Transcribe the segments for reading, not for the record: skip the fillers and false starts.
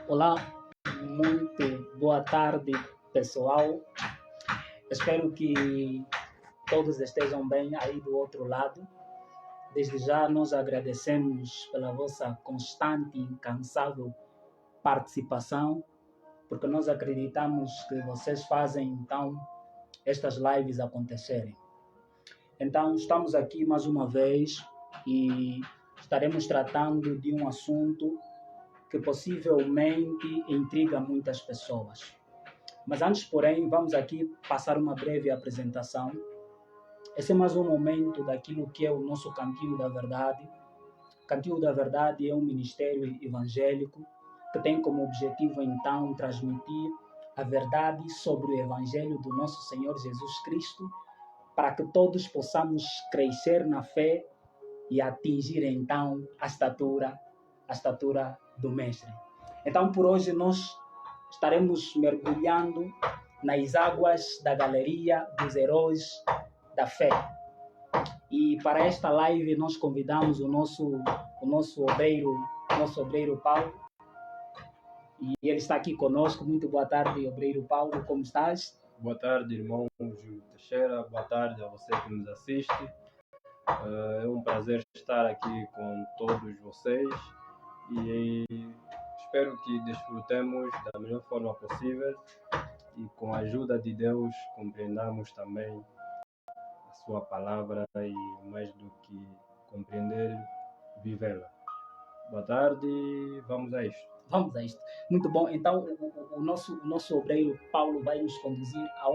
Olá, muito boa tarde, pessoal. Espero que todos estejam bem aí do outro lado. Desde já, nós agradecemos pela vossa constante e incansável participação, porque nós acreditamos que vocês fazem, então, estas lives acontecerem. Então, estamos aqui mais uma vez e estaremos tratando de um assunto que possivelmente intriga muitas pessoas. Mas antes, porém, vamos aqui passar uma breve apresentação. Esse é mais um momento daquilo que é o nosso Cantinho da Verdade. Cantinho da Verdade é um ministério evangélico que tem como objetivo, então, transmitir a verdade sobre o Evangelho do nosso Senhor Jesus Cristo, para que todos possamos crescer na fé e atingir, então, a estatura do Mestre. Então, por hoje, nós estaremos mergulhando nas águas da galeria dos heróis da fé. E para esta live nós convidamos o nosso obreiro Paulo. E ele está aqui conosco. Muito boa tarde, obreiro Paulo, como estás? Boa tarde, irmão Júlio Teixeira. Boa tarde a você que nos assiste. É um prazer estar aqui com todos vocês e espero que desfrutemos da melhor forma possível e com a ajuda de Deus compreendamos também a sua palavra e mais do que compreender, vivê-la. Boa tarde, vamos a isto. Vamos a isto. Muito bom. Então, o nosso obreiro Paulo vai nos conduzir a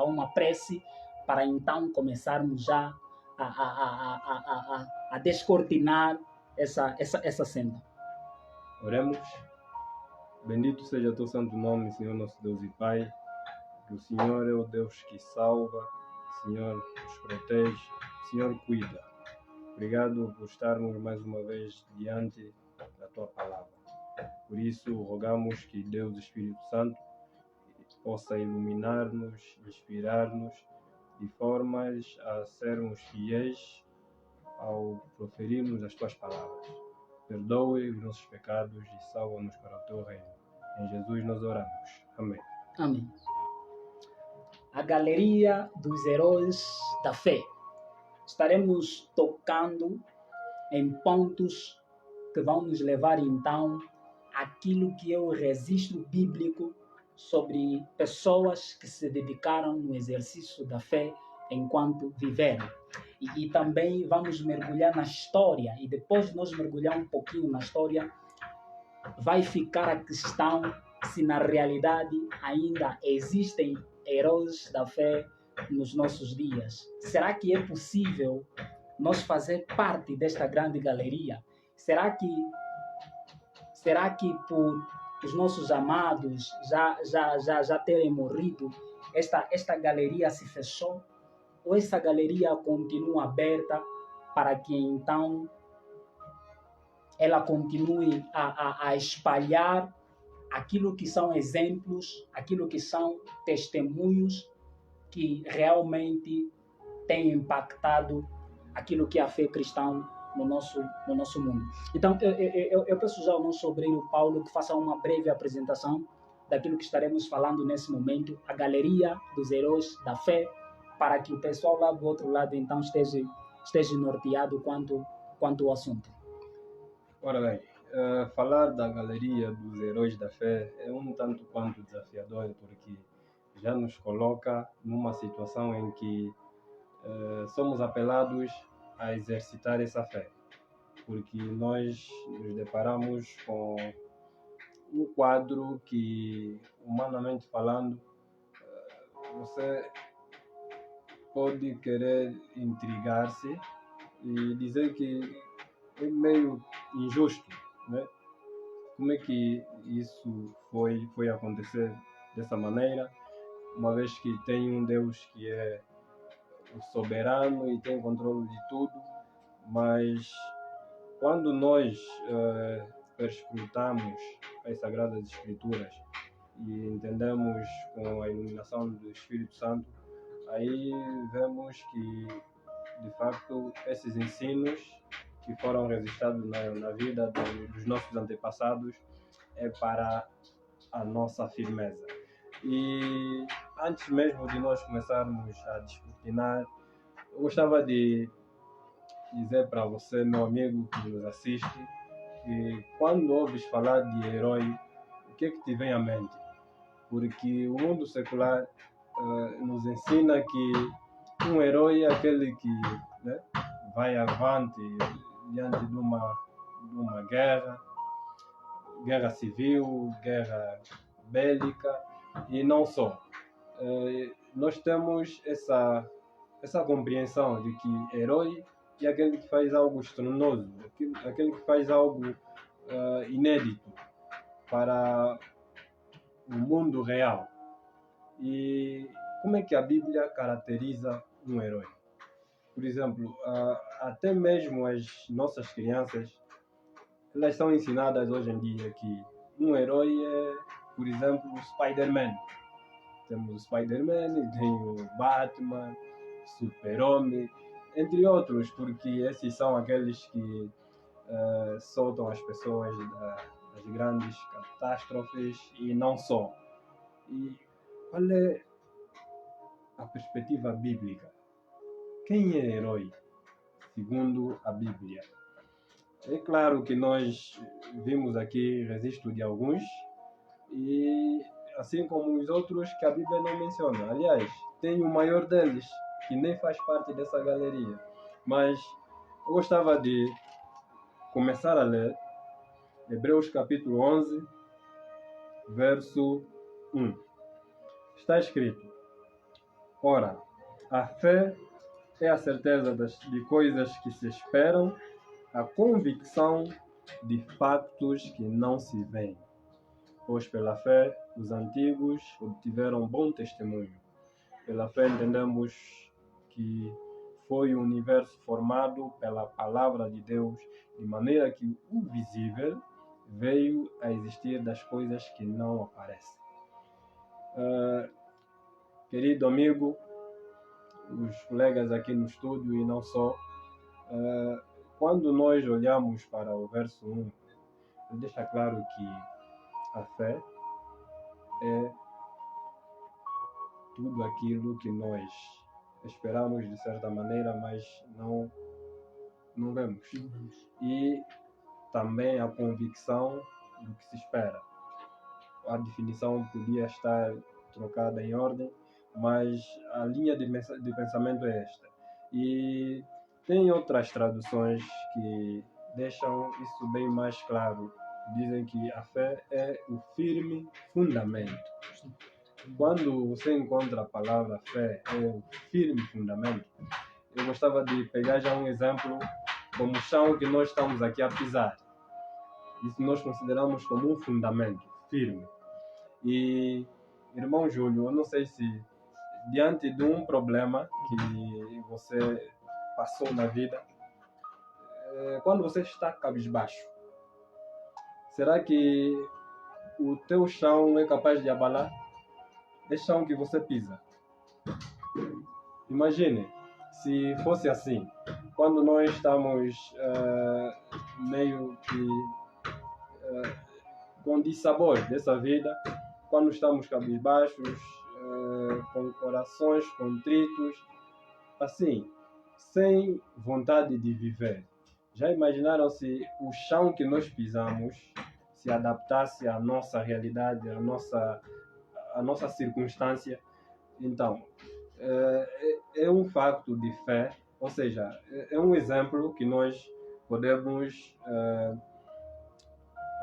uma prece para então começarmos já a descortinar essa cena. Oremos. Bendito seja teu santo nome, Senhor nosso Deus e Pai, que o Senhor é o Deus que salva, o Senhor nos protege, o Senhor cuida. Obrigado por estarmos mais uma vez diante da tua palavra. Por isso, rogamos que Deus, Espírito Santo, possa iluminar-nos, inspirar-nos, de formas a sermos fiéis ao proferirmos as tuas palavras. Perdoe os nossos pecados e salva-nos para o teu reino. Em Jesus nós oramos. Amém. Amém. A galeria dos heróis da fé. Estaremos tocando em pontos que vão nos levar então àquilo que é o registro bíblico sobre pessoas que se dedicaram no exercício da fé enquanto viveram. E também vamos mergulhar na história, e depois de nós mergulhar um pouquinho na história, vai ficar a questão se na realidade ainda existem heróis da fé nos nossos dias. Será que é possível nós fazer parte desta grande galeria? Será que por os nossos amados já terem morrido, esta galeria se fechou? Ou essa galeria continua aberta para que então ela continue a espalhar aquilo que são exemplos, aquilo que são testemunhos que realmente têm impactado aquilo que é a fé cristã no nosso mundo. Então, eu peço já ao nosso obreiro Paulo que faça uma breve apresentação daquilo que estaremos falando nesse momento, a galeria dos heróis da fé, para que o pessoal lá do outro lado então esteja norteado quanto ao assunto. Ora bem, falar da galeria dos heróis da fé é um tanto quanto desafiador, porque já nos coloca numa situação em que somos apelados a exercitar essa fé, porque nós nos deparamos com um quadro que, humanamente falando, você pode querer intrigar-se e dizer que é meio injusto, né? Como é que isso foi acontecer dessa maneira, uma vez que tem um Deus que é o soberano e tem controle de tudo, mas quando nós perscrutamos as Sagradas Escrituras e entendemos com a iluminação do Espírito Santo, aí vemos que, de facto, esses ensinos que foram registrados na vida dos nossos antepassados é para a nossa firmeza. E antes mesmo de nós começarmos a descortinar, eu gostava de dizer para você, meu amigo que nos assiste, que quando ouves falar de herói, o que é que te vem à mente? Porque o mundo secular nos ensina que um herói é aquele que, né, vai avante diante de uma guerra civil, guerra bélica, e não só. Nós temos essa compreensão de que herói é aquele que faz algo estrondoso, aquele que faz algo inédito para o mundo real. E como é que a Bíblia caracteriza um herói? Por exemplo, até mesmo as nossas crianças, elas são ensinadas hoje em dia que um herói é, por exemplo, o Spider-Man. Temos o Spider-Man, e tem o Batman, Super-Homem, entre outros, porque esses são aqueles que soltam as pessoas das grandes catástrofes e não só. E qual é a perspectiva bíblica? Quem é herói, segundo a Bíblia? É claro que nós vimos aqui registro de alguns, e assim como os outros que a Bíblia não menciona. Aliás, tem o maior deles, que nem faz parte dessa galeria. Mas eu gostava de começar a ler Hebreus capítulo 11, verso 1. Está escrito: ora, a fé é a certeza de coisas que se esperam, a convicção de fatos que não se veem. Pois pela fé os antigos obtiveram bom testemunho. Pela fé entendemos que foi o universo formado pela palavra de Deus, de maneira que o visível veio a existir das coisas que não aparecem. Querido amigo, os colegas aqui no estúdio e não só, quando nós olhamos para o verso 1, deixa claro que a fé é tudo aquilo que nós esperamos de certa maneira, mas não vemos. E também a convicção do que se espera. A definição podia estar trocada em ordem, mas a linha de pensamento é esta. E tem outras traduções que deixam isso bem mais claro. Dizem que a fé é o firme fundamento. Quando você encontra a palavra fé, é o firme fundamento. Eu gostava de pegar já um exemplo como o chão que nós estamos aqui a pisar. Isso nós consideramos como um fundamento firme. E, irmão Júlio, eu não sei se diante de um problema que você passou na vida, quando você está cabisbaixo, será que o teu chão é capaz de abalar? É chão que você pisa. Imagine se fosse assim. Quando nós estamos meio que com dissabor dessa vida, quando estamos cabisbaixos, com corações contritos, assim, sem vontade de viver. Já imaginaram se o chão que nós pisamos se adaptasse à nossa realidade, à nossa circunstância? Então, é um facto de fé, ou seja, é um exemplo que nós podemos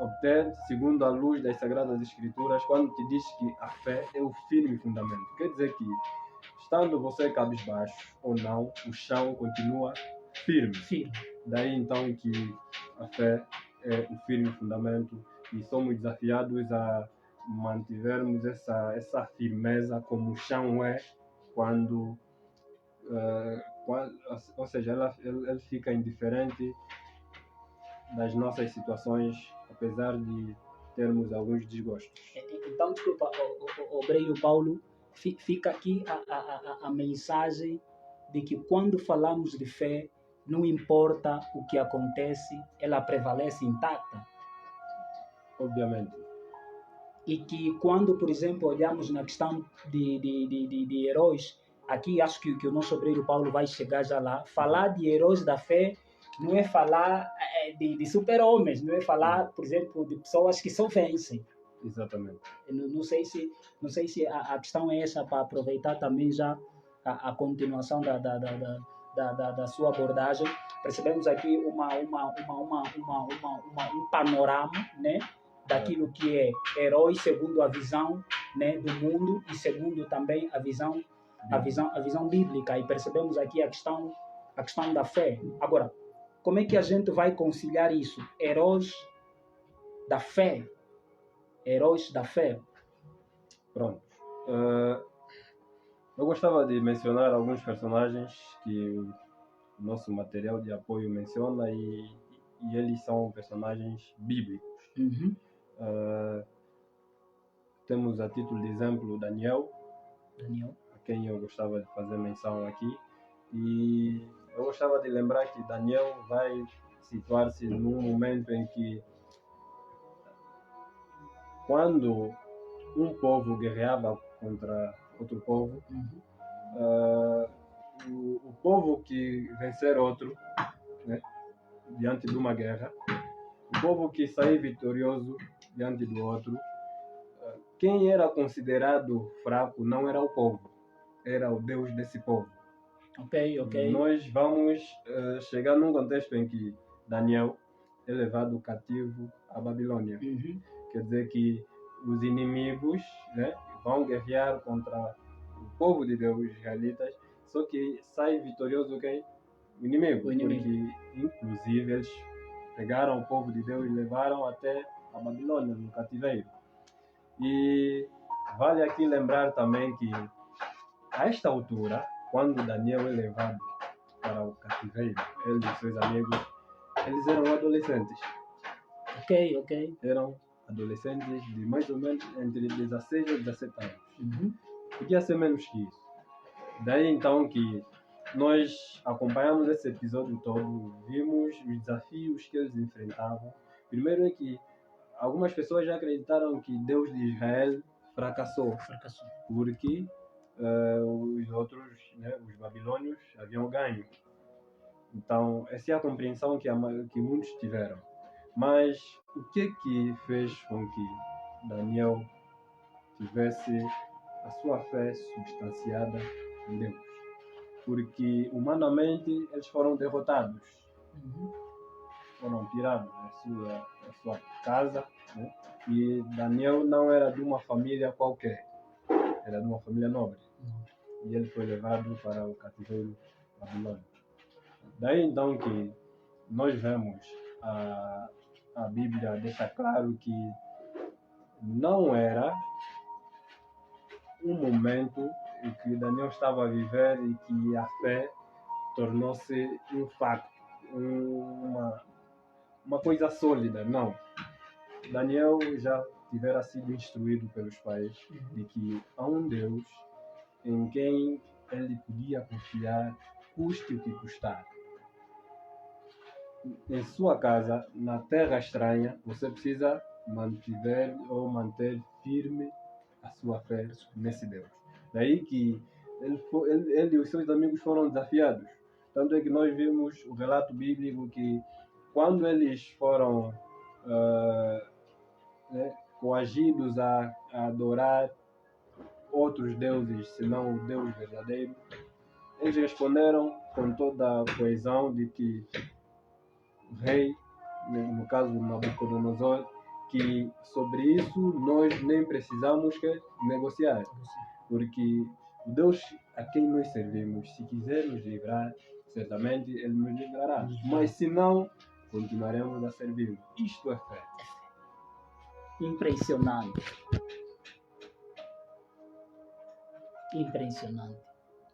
obter segundo a luz das Sagradas Escrituras, quando te diz que a fé é o firme fundamento. Quer dizer que, estando você cabisbaixo ou não, o chão continua firme. Daí então que a fé é o firme fundamento, e somos desafiados a mantivermos essa firmeza como o chão é quando ou seja, ele fica indiferente das nossas situações, apesar de termos alguns desgostos. Então, desculpa, obreiro Paulo, fica aqui a mensagem de que quando falamos de fé, não importa o que acontece, ela prevalece intacta. Obviamente. e que quando, por exemplo, olhamos na questão de heróis, aqui acho que o nosso obreiro Paulo vai chegar já lá, falar de heróis da fé não é falar de super-homens, não é falar, por exemplo, de pessoas que só vencem. Exatamente. Não sei se a questão é essa, para aproveitar também já a continuação da sua abordagem. Percebemos aqui um panorama, né, daquilo que é herói segundo a visão, né, do mundo e segundo também a visão bíblica. E percebemos aqui a questão da fé. Agora, como é que a gente vai conciliar isso? Heróis da fé. Heróis da fé. Pronto. Eu gostava de mencionar alguns personagens que o nosso material de apoio menciona e eles são personagens bíblicos. Uhum. Temos a título de exemplo Daniel, Daniel. a quem eu gostava de fazer menção aqui. E eu gostava de lembrar que Daniel vai situar-se num momento em que, quando um povo guerreava contra outro povo, o povo que vencer outro, né, diante de uma guerra, o povo que sair vitorioso diante do outro, quem era considerado fraco não era o povo, era o Deus desse povo. Ok. Nós vamos chegar num contexto em que Daniel é levado cativo à Babilônia. Uhum. Quer dizer que os inimigos, né, vão guerrear contra o povo de Deus, os israelitas, só que sai vitorioso quem? O inimigo. Porque, inclusive, eles pegaram o povo de Deus e levaram até a Babilônia, no cativeiro. E vale aqui lembrar também que, a esta altura, quando Daniel é levado para o cativeiro, ele e seus amigos, eles eram adolescentes. Ok. Eram adolescentes de mais ou menos entre 16 e 17 anos. Uhum. Podia ser menos que isso. Daí então que nós acompanhamos esse episódio todo, vimos os desafios que eles enfrentavam. Primeiro é que algumas pessoas já acreditaram que Deus de Israel fracassou. Porque os outros, né, os babilônios, haviam ganho. Então, essa é a compreensão que muitos tiveram. Mas o que fez com que Daniel tivesse a sua fé substanciada em Deus? Porque, humanamente, eles foram derrotados. Uhum. Foram tirados da sua casa, né? E Daniel não era de uma família qualquer, era de uma família nobre. E ele foi levado para o cativeiro babilônico. Daí então que nós vemos a Bíblia deixa claro que não era um momento em que Daniel estava a viver e que a fé tornou-se um facto, uma coisa sólida. Não. Daniel já tivera sido instruído pelos pais de que há um Deus em quem ele podia confiar, custe o que custar. Em sua casa, na terra estranha, você precisa manter firme a sua fé nesse Deus. Daí que ele e os seus amigos foram desafiados. Tanto é que nós vimos o relato bíblico que, quando eles foram coagidos a adorar outros deuses, senão o Deus verdadeiro, eles responderam com toda a coesão de que o rei, no caso Nabucodonosor, que sobre isso nós nem precisamos negociar, porque o Deus a quem nós servimos, se quiser nos livrar, certamente Ele nos livrará, mas se não, continuaremos a servir. Isto é fé. Impressionante.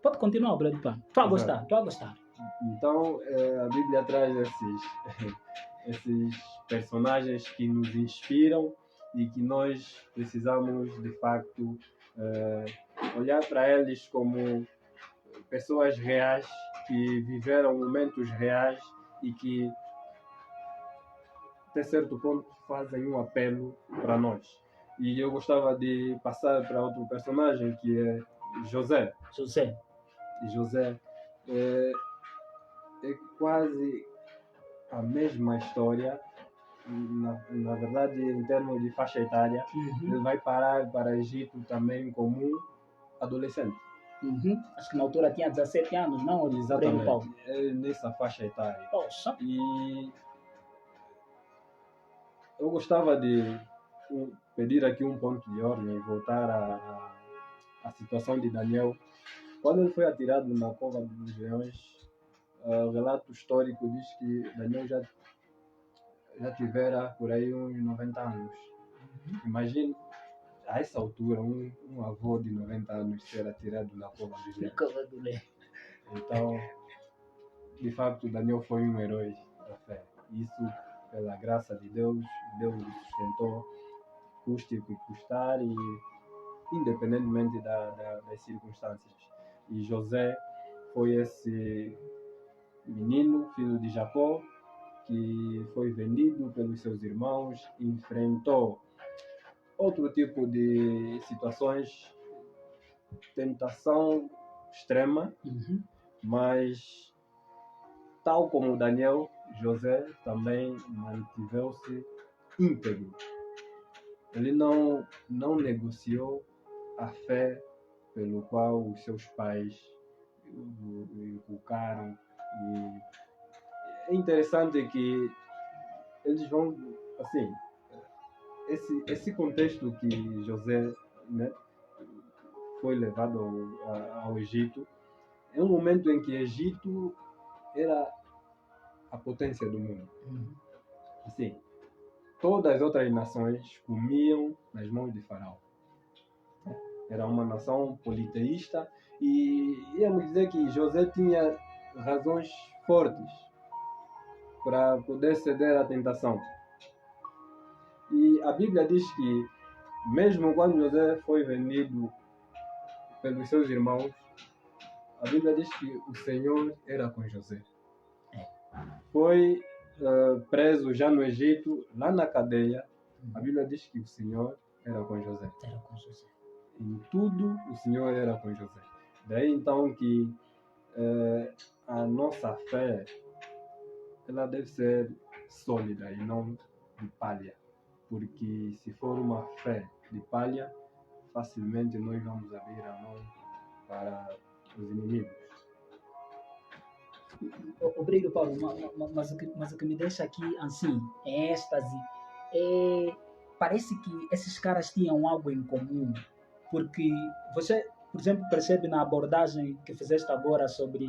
Pode continuar, Brad Pan. Estou a gostar. Então, a Bíblia traz esses personagens que nos inspiram e que nós precisamos, de facto, olhar para eles como pessoas reais que viveram momentos reais e que, até certo ponto, fazem um apelo para nós. E eu gostava de passar para outro personagem, que é José. José. E José é quase a mesma história, na verdade, em termos de faixa etária. Ele vai parar para Egito também como um adolescente. Acho que na altura tinha 17 anos, não? Exatamente, é nessa faixa etária. Poxa. E eu gostava de pedir aqui um ponto de ordem e voltar à situação de Daniel. Quando ele foi atirado na cova dos leões, o relato histórico diz que Daniel já tivera por aí uns 90 anos. Imagine, a essa altura, um avô de 90 anos ser atirado na cova dos leões. Então, de facto, Daniel foi um herói da fé. Isso, pela graça de Deus, Deus o sustentou, custe o que custar, e independentemente das circunstâncias. E José foi esse menino, filho de Jacó, que foi vendido pelos seus irmãos, enfrentou outro tipo de situações, tentação extrema, mas tal como Daniel, José também mantiveu-se íntegro. Ele não negociou a fé pelo qual os seus pais o inculcaram. E é interessante que eles vão, assim, esse contexto que José, né, foi levado ao Egito, é um momento em que o Egito era a potência do mundo. Assim, todas as outras nações comiam nas mãos de Faraó. Era uma nação politeísta, e íamos dizer que José tinha razões fortes para poder ceder à tentação. E a Bíblia diz que, mesmo quando José foi vendido pelos seus irmãos, a Bíblia diz que o Senhor era com José. Foi preso já no Egito, lá na cadeia. A Bíblia diz que o Senhor era com José. Em tudo o Senhor era com José. Daí então que a nossa fé, ela deve ser sólida e não de palha. Porque se for uma fé de palha, facilmente nós vamos abrir a mão para os inimigos. Obrigado, Paulo, mas o que me deixa aqui assim, em êxtase, parece que esses caras tinham algo em comum, porque você, por exemplo, percebe na abordagem que fizeste agora sobre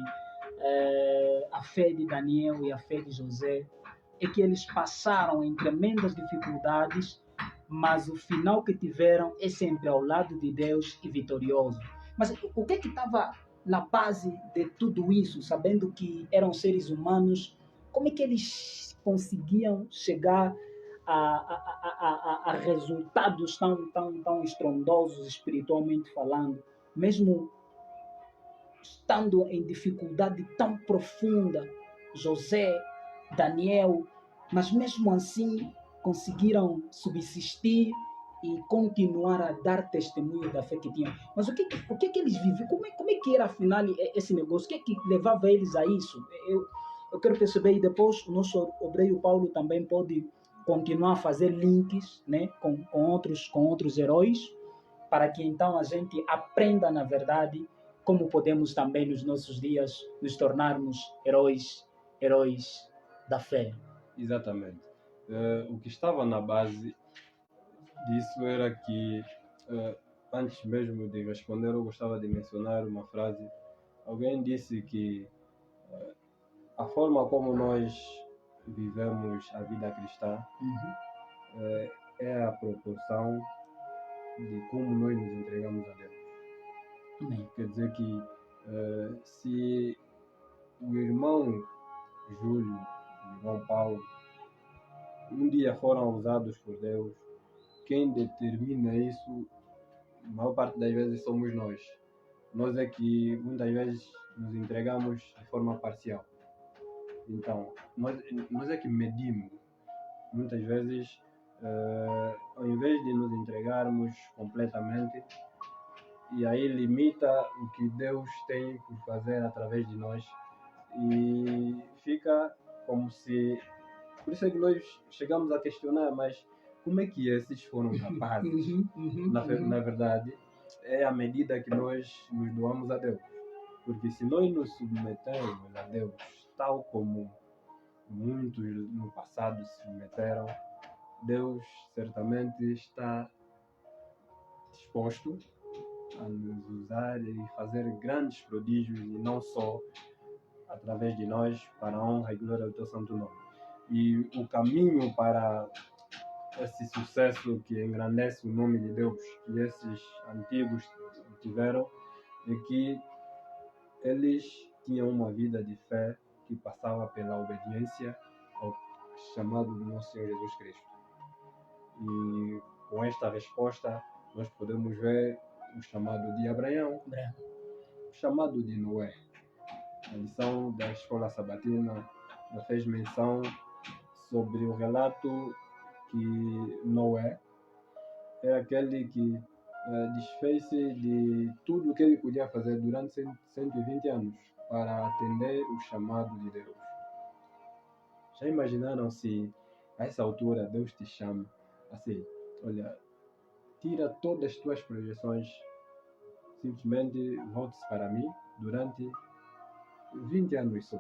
a fé de Daniel e a fé de José, é que eles passaram em tremendas dificuldades, mas o final que tiveram é sempre ao lado de Deus e vitorioso. Mas o que estava na base de tudo isso, sabendo que eram seres humanos? Como é que eles conseguiam chegar a resultados tão estrondosos, espiritualmente falando, mesmo estando em dificuldade tão profunda? José, Daniel, mas mesmo assim conseguiram subsistir e continuar a dar testemunho da fé que tinham. Mas o que eles viviam? Como é que era afinal esse negócio? O que é que levava eles a isso? Eu quero perceber, e depois o nosso obreiro Paulo também pode continuar a fazer links, né, com outros heróis, para que então a gente aprenda, na verdade, como podemos também nos nossos dias nos tornarmos heróis da fé. Exatamente. O que estava na base disso era que, antes mesmo de responder, eu gostava de mencionar uma frase. Alguém disse que a forma como nós vivemos a vida cristã é a proporção de como nós nos entregamos a Deus. Amém. Quer dizer que se o irmão Júlio, o irmão Paulo, um dia foram usados por Deus, quem determina isso, a maior parte das vezes, somos nós. Nós é que muitas vezes nos entregamos de forma parcial. Então, nós é que medimos muitas vezes ao invés de nos entregarmos completamente, e aí limita o que Deus tem por fazer através de nós, e fica como se... Por isso é que nós chegamos a questionar, mas como é que esses foram capazes? Na verdade, é à medida que nós nos doamos a Deus. Porque se nós nos submetemos a Deus, tal como muitos no passado se submeteram, Deus certamente está disposto a nos usar e fazer grandes prodígios, e não só através de nós, para a honra e glória do teu santo nome. E o caminho para esse sucesso que engrandece o nome de Deus, que esses antigos tiveram, é que eles tinham uma vida de fé que passava pela obediência ao chamado do nosso Senhor Jesus Cristo. E com esta resposta, nós podemos ver o chamado de Abraão, o chamado de Noé. A lição da escola sabatina fez menção sobre o relato que Noé é aquele que desfez-se de tudo o que ele podia fazer durante 120 anos para atender o chamado de Deus. Já imaginaram se a essa altura Deus te chama assim: olha, tira todas as tuas projeções, simplesmente volte-se para mim durante 20 anos só.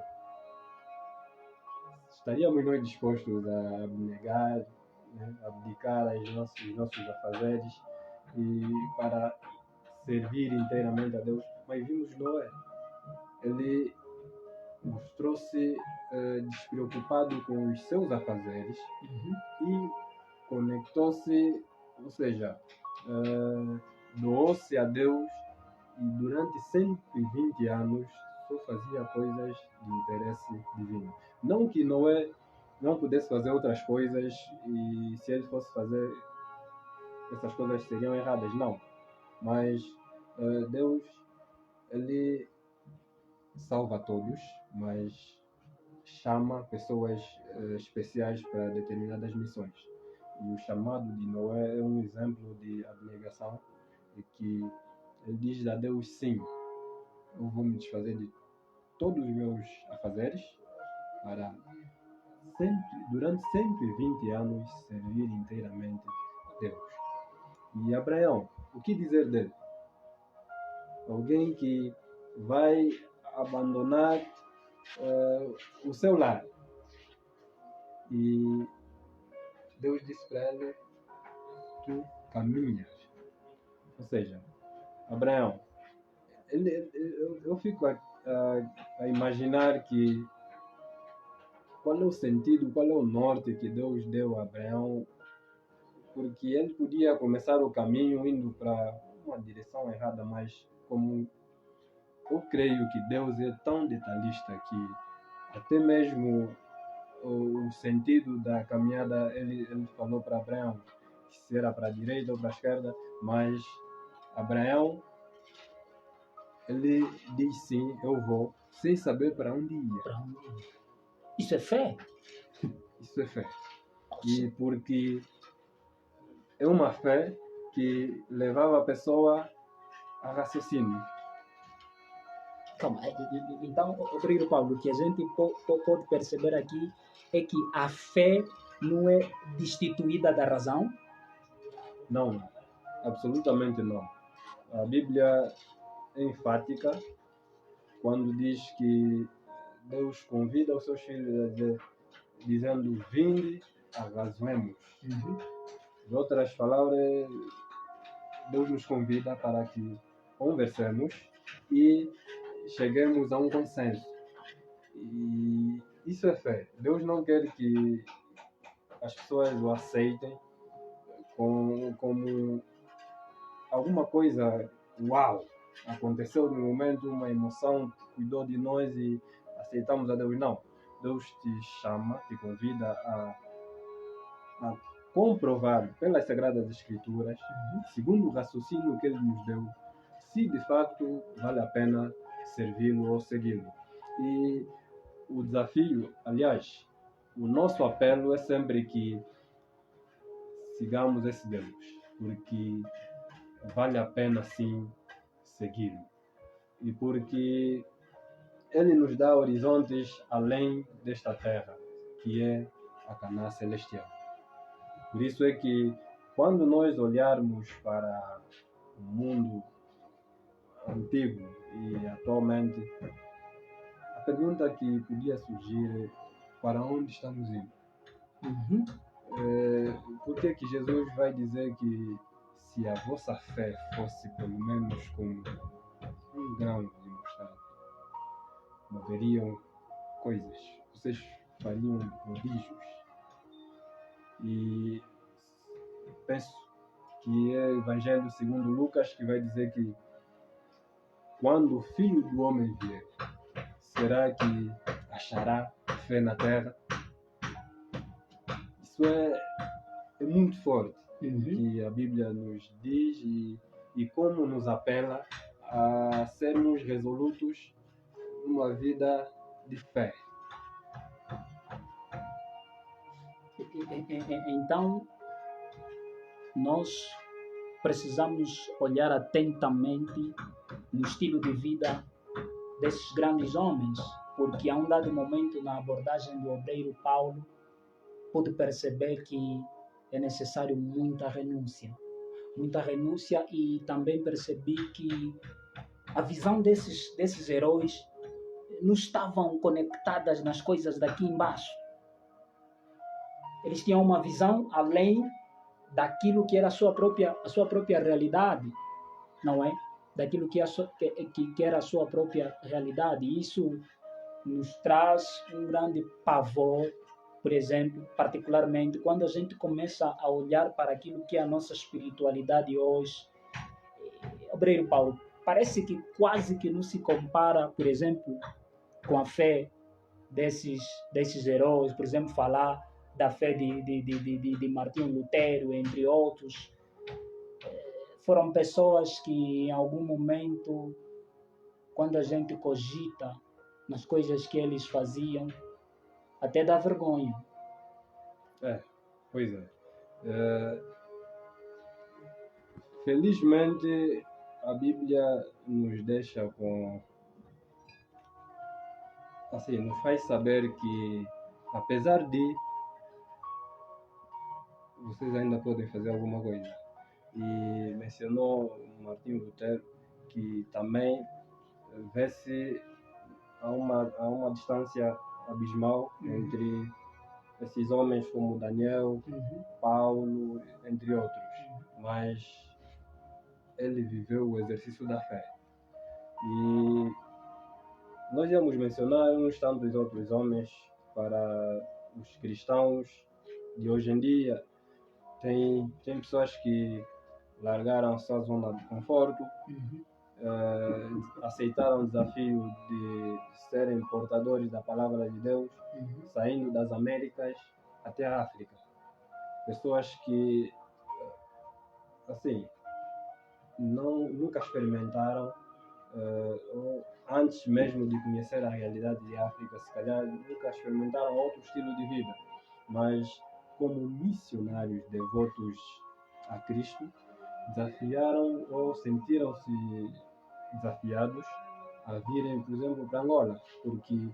Estaríamos nós dispostos a abnegar, né, abdicar os nossos afazeres e para servir inteiramente a Deus? Mas vimos Noé, ele mostrou-se despreocupado com os seus afazeres e conectou-se, ou seja, doou-se a Deus, e durante 120 anos só fazia coisas de interesse divino. Não que Noé não pudesse fazer outras coisas, e se ele fosse fazer essas coisas seriam erradas, não. Mas Deus, ele salva todos, mas chama pessoas especiais para determinadas missões. E o chamado de Noé é um exemplo de abnegação, de que ele diz a Deus: sim, eu vou me desfazer de todos os meus afazeres para durante 120 anos servir inteiramente a Deus. E Abraão, o que dizer dele? Alguém que vai abandonar o seu lar. E Deus disse para ele: tu caminhas. Ou seja, Abraão, eu fico a imaginar que qual é o sentido, qual é o norte que Deus deu a Abraão, porque ele podia começar o caminho indo para uma direção errada, mas como eu creio que Deus é tão detalhista que até mesmo o sentido da caminhada ele falou para Abraão se era para a direita ou para a esquerda, mas Abraão, ele diz: sim, eu vou, sem saber para onde ia. Isso é fé? Isso é fé. E porque é uma fé que levava a pessoa a raciocínio. Calma, então, querido Paulo, o que a gente pode perceber aqui é que a fé não é destituída da razão? Não, absolutamente não. A Bíblia é enfática quando diz que Deus convida os seus filhos a dizer, dizendo: vinde, arrazoemos. Em outras palavras, Deus nos convida para que conversemos e cheguemos a um consenso. E isso é fé. Deus não quer que as pessoas o aceitem como alguma coisa, uau, aconteceu no momento, uma emoção, cuidou de nós e aceitamos a Deus. Não. Deus te chama, te convida a comprovar pelas Sagradas Escrituras, segundo o raciocínio que Ele nos deu, se de facto vale a pena servi-lo ou segui-lo. E o desafio, aliás, o nosso apelo é sempre que, sigamos esse Deus, porque vale a pena sim segui-lo. E porque Ele nos dá horizontes além desta terra, que é a Canaã celestial. Por isso é que, quando nós olharmos para o mundo antigo e atualmente, a pergunta que podia surgir é: para onde estamos indo? Uhum. Por que que Jesus vai dizer que se a vossa fé fosse pelo menos como um grão de mostarda, moveriam coisas, vocês fariam prodígios? E penso que é o Evangelho segundo Lucas que vai dizer que quando o Filho do Homem vier, será que achará fé na terra? Isso é muito forte, Uhum. que a Bíblia nos diz e como nos apela a sermos resolutos numa vida de fé. Então, nós precisamos olhar atentamente no estilo de vida desses grandes homens, porque a um dado momento na abordagem do obreiro Paulo, pude perceber que é necessário muita renúncia e também percebi que a visão desses heróis não estavam conectadas nas coisas daqui embaixo. Eles tinham uma visão além daquilo que era a sua própria realidade, não é? Daquilo que era a sua própria realidade. E isso nos traz um grande pavor, por exemplo, particularmente quando a gente começa a olhar para aquilo que é a nossa espiritualidade hoje. Obreiro Paulo, parece que quase que não se compara, por exemplo, com a fé desses heróis, por exemplo, falar da fé de Martinho Lutero, entre outros. Foram pessoas que em algum momento, quando a gente cogita nas coisas que eles faziam, até dá vergonha. Pois é. Felizmente, a Bíblia nos deixa com... assim, nos faz saber que, apesar de, vocês ainda podem fazer alguma coisa. E mencionou Martinho Lutero, que também vê-se a uma distância abismal entre esses homens como Daniel, Paulo, entre outros. Mas ele viveu o exercício da fé. E nós íamos mencionar uns tantos outros homens para os cristãos de hoje em dia. Tem pessoas que largaram a sua zona de conforto, aceitaram o desafio de serem portadores da palavra de Deus, saindo das Américas até a África. Pessoas que, assim, nunca experimentaram, ou antes mesmo de conhecer a realidade de África, se calhar nunca experimentaram outro estilo de vida, mas como missionários devotos a Cristo, desafiaram ou sentiram-se desafiados a virem, por exemplo, para Angola, porque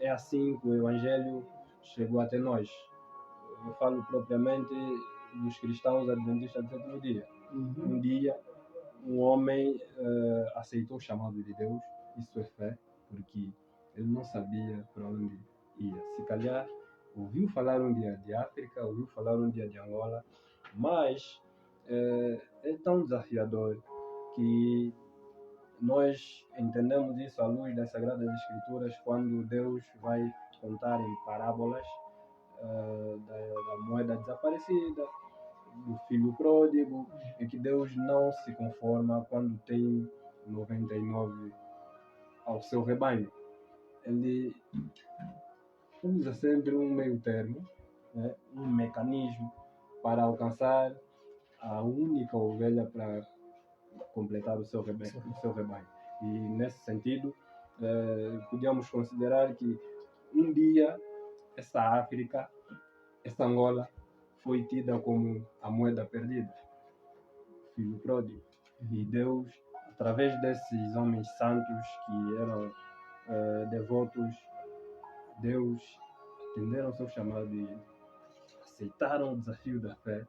é assim que o Evangelho chegou até nós. Eu falo propriamente dos cristãos adventistas do sétimo dia. Um dia, um homem aceitou o chamado de Deus, isso é fé, porque ele não sabia para onde ia. Se calhar ouviu falar um dia de África, ouviu falar um dia de Angola, mas é tão desafiador que nós entendemos isso à luz das Sagradas Escrituras quando Deus vai contar em parábolas da moeda desaparecida, do filho pródigo, em que Deus não se conforma quando tem 99 ao seu rebanho. Ele usa sempre um meio termo, né? Um mecanismo para alcançar a única ovelha para completar o seu rebanho. E nesse sentido, podíamos considerar que um dia essa África, essa Angola, foi tida como a moeda perdida, filho pródigo. E Deus, através desses homens santos que eram devotos a Deus, entenderam o seu chamado e aceitaram o desafio da fé,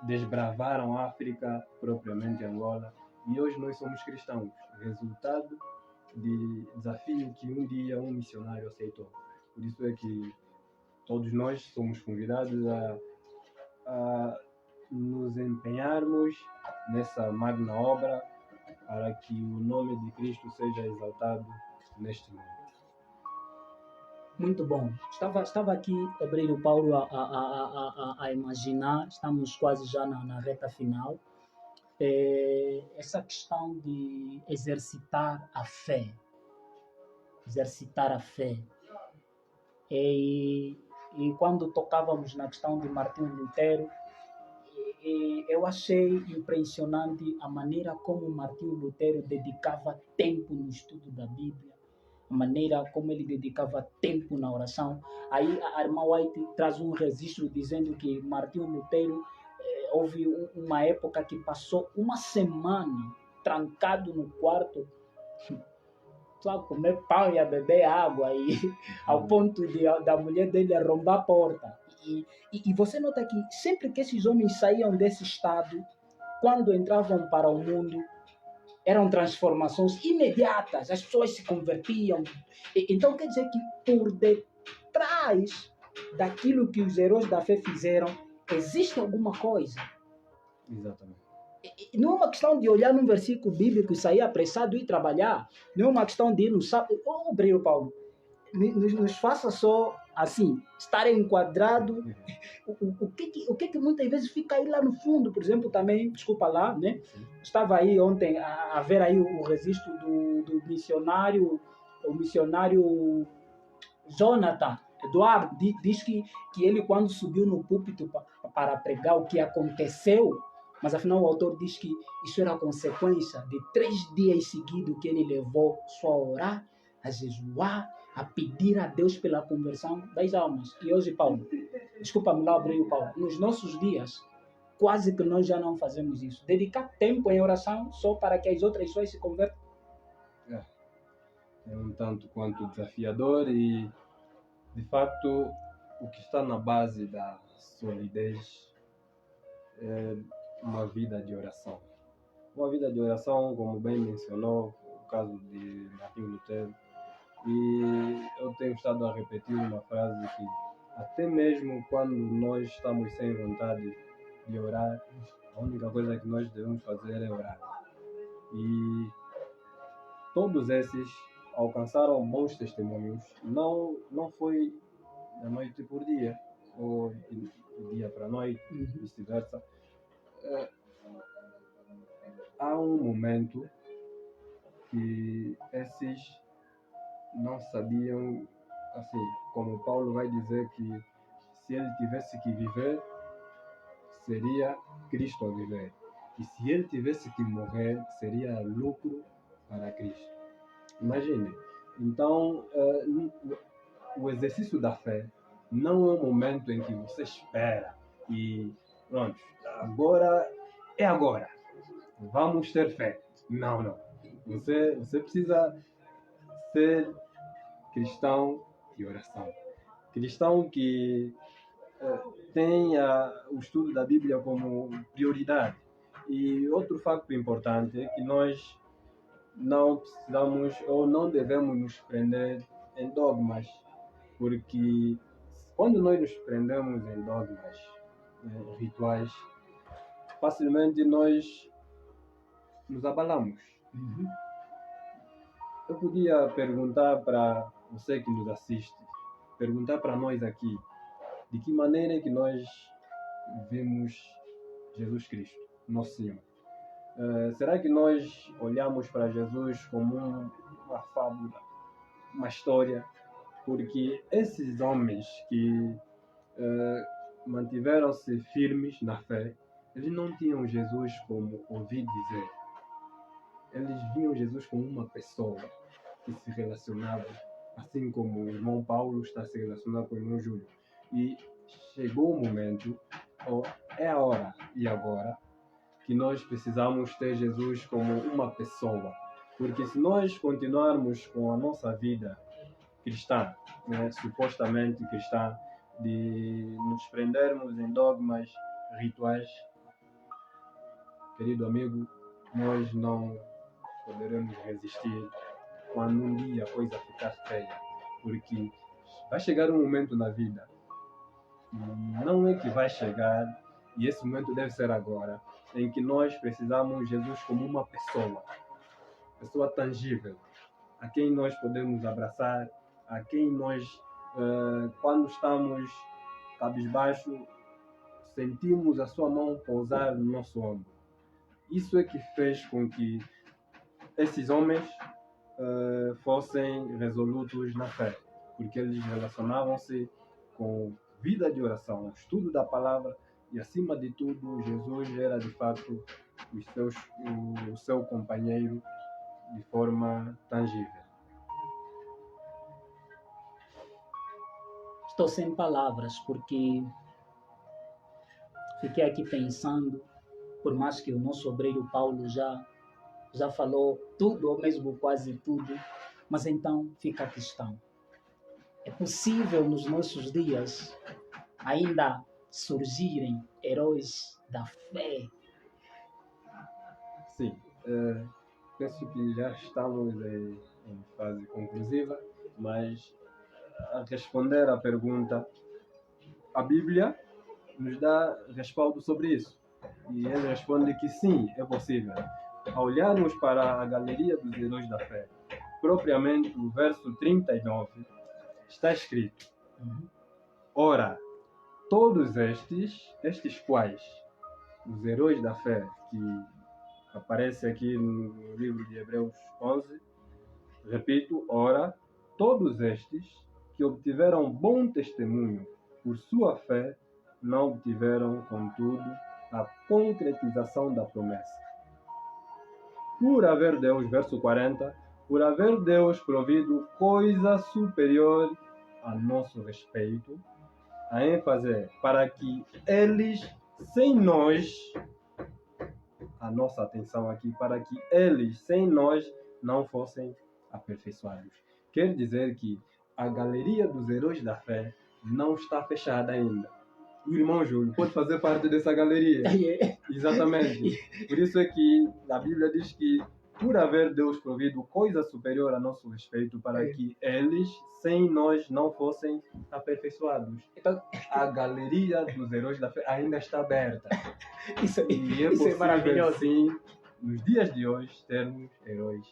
desbravaram a África, propriamente Angola, e hoje nós somos cristãos, resultado de desafio que um dia um missionário aceitou. Por isso é que todos nós somos convidados a nos empenharmos nessa magna obra para que o nome de Cristo seja exaltado neste mundo. Muito bom. Estava aqui, Obreiro Paulo, a imaginar, estamos quase já na reta final, essa questão de exercitar a fé. Exercitar a fé. E quando tocávamos na questão de Martinho Lutero, eu achei impressionante a maneira como Martinho Lutero dedicava tempo no estudo da Bíblia, a maneira como ele dedicava tempo na oração. Aí a irmã White traz um registro dizendo que Martinho Lutero houve uma época que passou uma semana trancado no quarto, só a comer pão e a beber água, e ao ponto da mulher dele arrombar a porta. E você nota que sempre que esses homens saíam desse estado, quando entravam para o mundo, eram transformações imediatas, as pessoas se convertiam. Então quer dizer que por detrás daquilo que os heróis da fé fizeram, existe alguma coisa. Exatamente. Não é uma questão de olhar num versículo bíblico e sair apressado e ir trabalhar. Não é uma questão de ir no sábado. Obreiro Paulo, nos faça só assim, estar enquadrado. O que muitas vezes fica aí lá no fundo, por exemplo, também, desculpa lá, né? Estava aí ontem a ver aí o registro do missionário, o missionário Jonathan Eduardo, diz que ele quando subiu no púlpito para pregar o que aconteceu, mas afinal o autor diz que isso era consequência de 3 dias seguidos que ele levou só a orar, a jejuar, a pedir a Deus pela conversão das almas. E hoje, Paulo, desculpa-me lá, Obreiro Paulo, nos nossos dias, quase que nós já não fazemos isso. Dedicar tempo em oração só para que as outras pessoas se convertam. É um tanto quanto desafiador e, de facto, o que está na base da solidez é uma vida de oração. Uma vida de oração, como bem mencionou, o caso de Martinho Lutero. E eu tenho estado a repetir uma frase que até mesmo quando nós estamos sem vontade de orar, a única coisa que nós devemos fazer é orar. E todos esses alcançaram bons testemunhos. Não foi da noite por dia, ou de dia para noite, vice-versa. Há um momento que esses não sabiam, assim, como Paulo vai dizer que se ele tivesse que viver, seria Cristo a viver. E se ele tivesse que morrer, seria lucro para Cristo. Imagine. Então, o exercício da fé não é um momento em que você espera e pronto, agora é agora. Vamos ter fé. Não. Você precisa ser cristão de oração. Cristão que tenha o estudo da Bíblia como prioridade. E outro facto importante é que nós não precisamos ou não devemos nos prender em dogmas, porque quando nós nos prendemos em dogmas, rituais, facilmente nós nos abalamos. Eu podia perguntar para você que nos assiste, perguntar para nós aqui, de que maneira é que nós vemos Jesus Cristo, nosso Senhor? Será que nós olhamos para Jesus como uma fábula, uma história? Porque esses homens que mantiveram-se firmes na fé, eles não tinham Jesus como ouvi dizer. Eles viam Jesus como uma pessoa que se relacionava, assim como o irmão Paulo está se relacionando com o irmão Júlio. E chegou o momento, ou é a hora e agora, que nós precisamos ter Jesus como uma pessoa. Porque se nós continuarmos com a nossa vida cristã, né, supostamente cristã, de nos prendermos em dogmas, rituais, querido amigo, nós não poderemos resistir quando um dia a coisa ficar feia. Porque vai chegar um momento na vida, não é que vai chegar, e esse momento deve ser agora, em que nós precisamos de Jesus como uma pessoa tangível, a quem nós podemos abraçar, a quem nós, quando estamos cabisbaixo, sentimos a sua mão pousar no nosso ombro. Isso é que fez com que esses homens fossem resolutos na fé, porque eles relacionavam-se com vida de oração, estudo da palavra, e acima de tudo Jesus era de fato o seu companheiro de forma tangível. Estou sem palavras porque fiquei aqui pensando, por mais que o nosso obreiro Paulo já falou tudo, ou mesmo quase tudo, mas então fica a questão. É possível nos nossos dias ainda surgirem heróis da fé? Sim, penso que já estamos em fase conclusiva, mas a responder à pergunta, a Bíblia nos dá respaldo sobre isso. E ele responde que sim, é possível. Ao olharmos para a galeria dos heróis da fé, propriamente o verso 39, está escrito: ora, todos estes quais, os heróis da fé, que aparece aqui no livro de Hebreus 11, repito, ora, todos estes que obtiveram bom testemunho por sua fé, não obtiveram, contudo, a concretização da promessa. Por haver Deus, verso 40, por haver Deus provido coisa superior a nosso respeito, a ênfase é para que eles, sem nós, a nossa atenção aqui, para que eles, sem nós, não fossem aperfeiçoados. Quer dizer que a galeria dos heróis da fé não está fechada ainda. O irmão Júlio pode fazer parte dessa galeria. Exatamente. Por isso é que a Bíblia diz que por haver Deus provido coisa superior a nosso respeito, para que eles, sem nós, não fossem aperfeiçoados. Então, a galeria dos heróis da fé ainda está aberta. Isso Possível, é maravilhoso. Sim, nos dias de hoje, termos heróis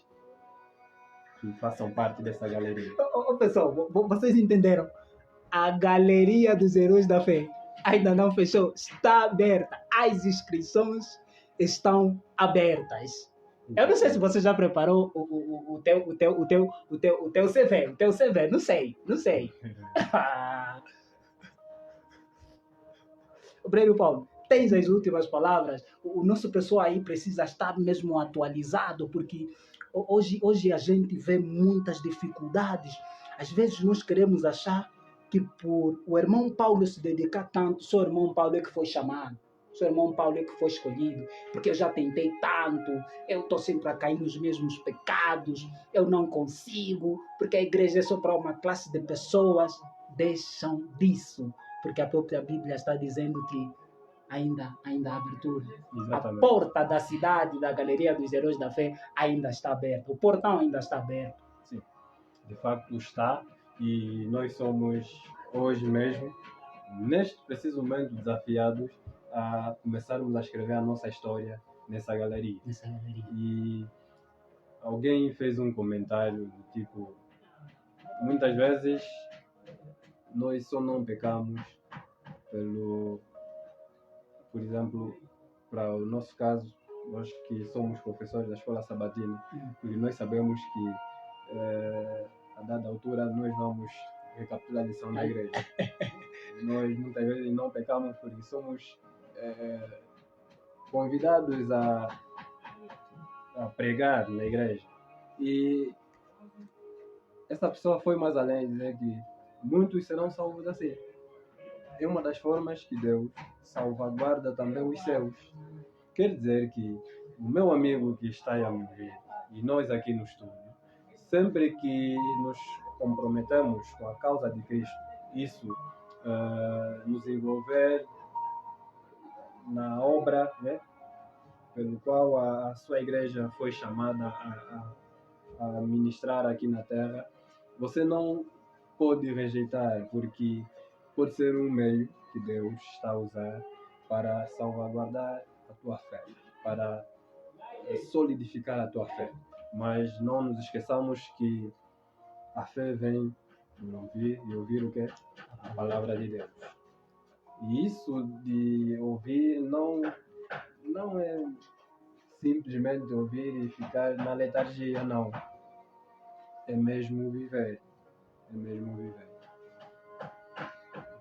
que façam parte dessa galeria. Pessoal, vocês entenderam? A galeria dos heróis da fé ainda não fechou, está aberta. As inscrições estão abertas. Eu não sei se você já preparou o teu CV, não sei. Obreiro Paulo, tens as últimas palavras? O nosso pessoal aí precisa estar mesmo atualizado, porque hoje a gente vê muitas dificuldades. Às vezes nós queremos achar que por o irmão Paulo se dedicar tanto, só o irmão Paulo é que foi chamado, só o irmão Paulo é que foi escolhido, porque eu já tentei tanto, eu estou sempre a cair nos mesmos pecados, eu não consigo, porque a igreja é só para uma classe de pessoas. Deixam disso, porque a própria Bíblia está dizendo que ainda há abertura. Exatamente. A porta da cidade, da galeria dos heróis da fé, ainda está aberta. O portão ainda está aberto. Sim, de facto está. E nós somos, hoje mesmo, neste preciso momento, desafiados a começarmos a escrever a nossa história nessa galeria. E alguém fez um comentário do tipo: muitas vezes nós só não pecamos por exemplo, para o nosso caso, nós que somos professores da escola sabatina, porque nós sabemos que a dada altura nós vamos recapitular a lição da igreja. Nós muitas vezes não pecamos porque somos convidados a pregar na igreja. E essa pessoa foi mais além, dizer que muitos serão salvos assim. é uma das formas que Deus salvaguarda também os seus. Quer dizer que o meu amigo que está a me ver e nós aqui no estúdio, sempre que nos comprometemos com a causa de Cristo, isso nos envolver na obra, né, pelo qual a sua igreja foi chamada a ministrar aqui na terra, você não pode rejeitar, porque pode ser um meio que Deus está a usar para salvaguardar a tua fé, para solidificar a tua fé. Mas não nos esqueçamos que a fé vem de ouvir, e ouvir o quê? A palavra de Deus. E isso de ouvir não é simplesmente ouvir e ficar na letargia, não. É mesmo viver. É mesmo viver.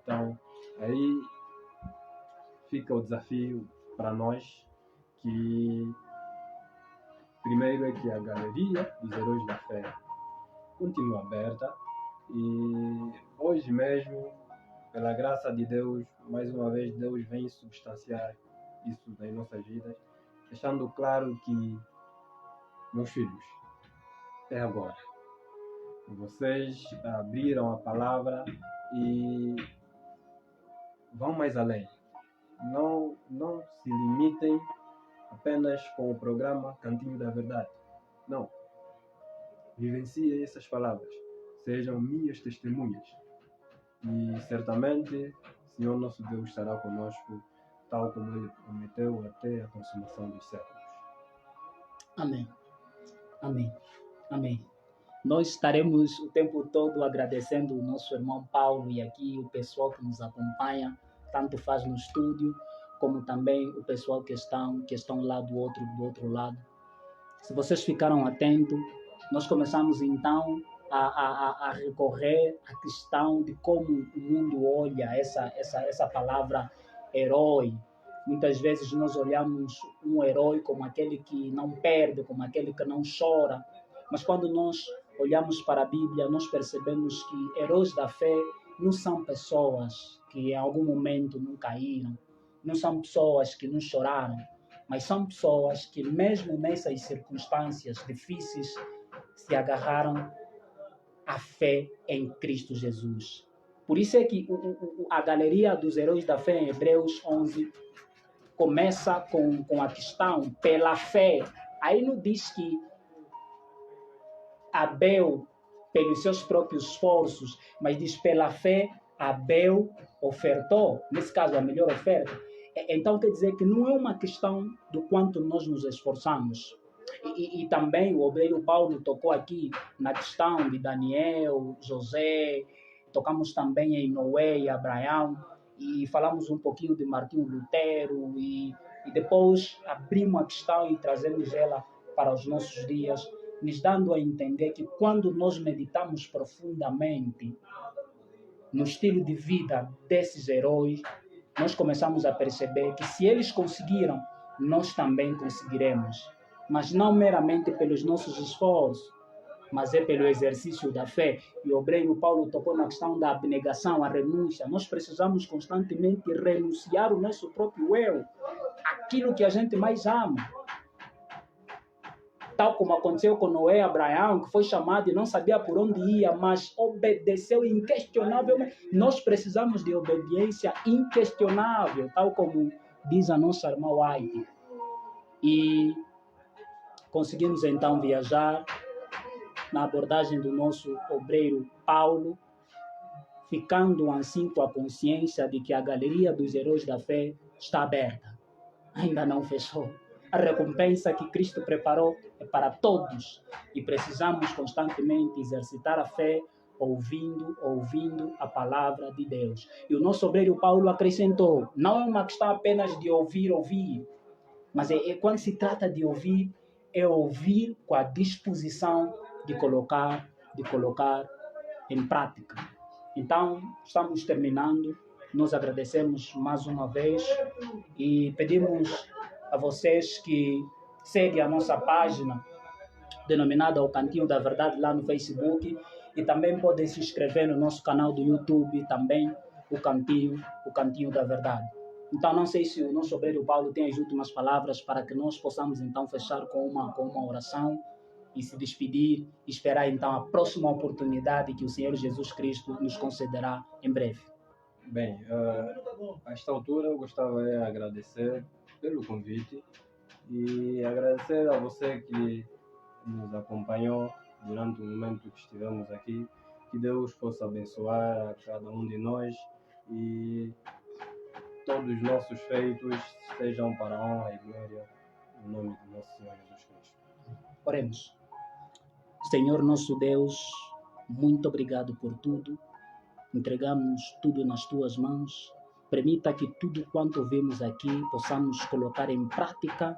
Então, aí fica o desafio para nós, que primeiro é que a galeria dos Heróis da Fé continua aberta, e hoje mesmo, pela graça de Deus, mais uma vez Deus vem substanciar isso nas nossas vidas, deixando claro que, meus filhos, é agora. Vocês abriram a palavra e vão mais além. Não se limitem apenas com o programa Cantinho da Verdade. Não. Vivenciem essas palavras. Sejam minhas testemunhas. E certamente o Senhor nosso Deus estará conosco, tal como Ele prometeu, até a consumação dos séculos. Amém. Amém. Amém. Nós estaremos o tempo todo agradecendo o nosso irmão Paulo e aqui o pessoal que nos acompanha, tanto faz no estúdio, como também o pessoal que estão lá do outro lado. Se vocês ficaram atentos, nós começamos então a recorrer à questão de como o mundo olha essa palavra herói. Muitas vezes nós olhamos um herói como aquele que não perde, como aquele que não chora. Mas quando nós olhamos para a Bíblia, nós percebemos que heróis da fé não são pessoas que em algum momento não caíram, não são pessoas que não choraram, mas são pessoas que mesmo nessas circunstâncias difíceis se agarraram à fé em Cristo Jesus. Por isso é que a galeria dos heróis da fé em Hebreus 11 começa com a questão pela fé. Aí não diz que Abel, pelos seus próprios esforços, mas diz pela fé, Abel ofertou, nesse caso a melhor oferta. Então quer dizer que não é uma questão do quanto nós nos esforçamos. E também o obreiro Paulo tocou aqui na questão de Daniel, José, tocamos também em Noé e Abraão, e falamos um pouquinho de Martinho Lutero, e depois abrimos a questão e trazemos ela para os nossos dias, nos dando a entender que quando nós meditamos profundamente no estilo de vida desses heróis, nós começamos a perceber que se eles conseguiram, nós também conseguiremos. Mas não meramente pelos nossos esforços, mas é pelo exercício da fé. E o obreiro Paulo tocou na questão da abnegação, a renúncia. Nós precisamos constantemente renunciar o nosso próprio eu, aquilo que a gente mais ama. Tal como aconteceu com Noé e Abraão, que foi chamado e não sabia por onde ia, mas obedeceu inquestionavelmente. Nós precisamos de obediência inquestionável, tal como diz a nossa irmã White. E conseguimos então viajar na abordagem do nosso obreiro Paulo, ficando assim com a consciência de que a galeria dos heróis da fé está aberta. Ainda não fechou. A recompensa que Cristo preparou é para todos e precisamos constantemente exercitar a fé ouvindo a palavra de Deus. E o nosso obreiro Paulo acrescentou, não é uma questão apenas de ouvir, mas quando se trata de ouvir, é ouvir com a disposição de colocar em prática. Então, estamos terminando. Nós agradecemos mais uma vez e pedimos a vocês que seguem a nossa página denominada O Cantinho da Verdade lá no Facebook, e também podem se inscrever no nosso canal do YouTube também, o cantinho da verdade. Então, não sei se o nosso obreiro Paulo tem as últimas palavras para que nós possamos então fechar com uma oração e se despedir e esperar então a próxima oportunidade que o Senhor Jesus Cristo nos concederá em breve. Bem, a esta altura eu gostava de agradecer pelo convite e agradecer a você que nos acompanhou durante o momento que estivemos aqui. Que Deus possa abençoar a cada um de nós e todos os nossos feitos sejam para a honra e glória do nome do nosso Senhor Jesus Cristo. Oremos. Senhor nosso Deus, muito obrigado por tudo. Entregamos tudo nas tuas mãos. Permita que tudo quanto vemos aqui possamos colocar em prática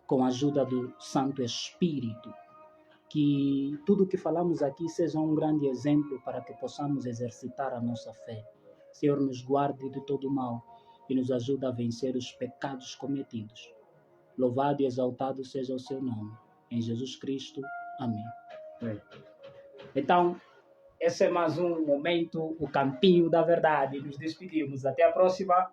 com a ajuda do Santo Espírito. Que tudo que falamos aqui seja um grande exemplo para que possamos exercitar a nossa fé. Senhor, nos guarde de todo mal e nos ajude a vencer os pecados cometidos. Louvado e exaltado seja o seu nome. Em Jesus Cristo. Amém. Bem. Então, esse é mais um momento, o Campinho da Verdade. Nos despedimos. Até a próxima.